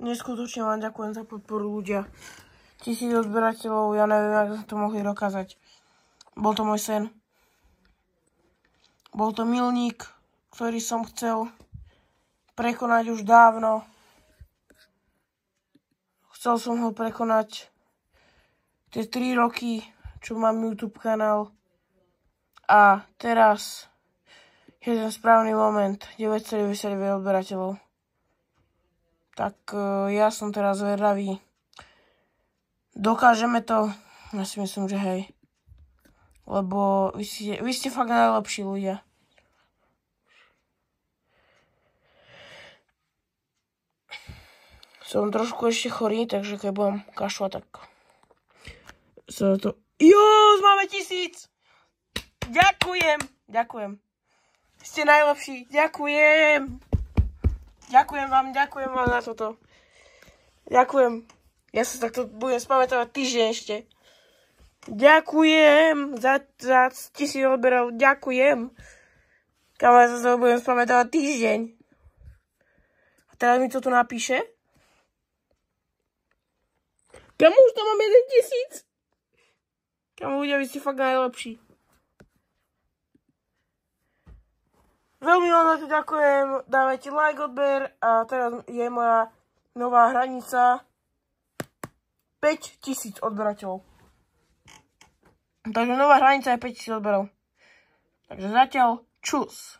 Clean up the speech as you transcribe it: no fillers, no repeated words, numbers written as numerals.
Neskutočne vám ďakujem za podporu, ľudia. 1000 odberateľov, ja neviem, ako sa to mohli dokázať. Bol to môj sen. Bol to milník, ktorý som chcel prekonať už dávno. Chcel som ho prekonať tie 3 roky, čo mám YouTube kanál. A teraz je ten správny moment, 999 odberateľov. Tak ja som teraz zvedavý. Dokážeme to? Ja si myslím, že hej. Lebo vy ste fakt najlepší ľudia. Som trošku ešte chorý, takže keď budem kašľať, tak sa to... máme 1000! Ďakujem. Ste najlepší. Ďakujem vám za toto. Ďakujem. Ja sa takto budem spamätovať týždeň ešte. Ďakujem za 1000 odberov. Ďakujem. Kam ja sa budem spamätovať týždeň. A teraz mi to tu napíše. Kamu už tam mám 1000? Kamu ľudia, vy ste fakt najlepší. Veľmi vám za to ďakujem. Dávajte like, odber. A teraz je moja nová hranica 5000 odberateľov. Takže nová hranica je 5000 odberov. Takže zatiaľ čus.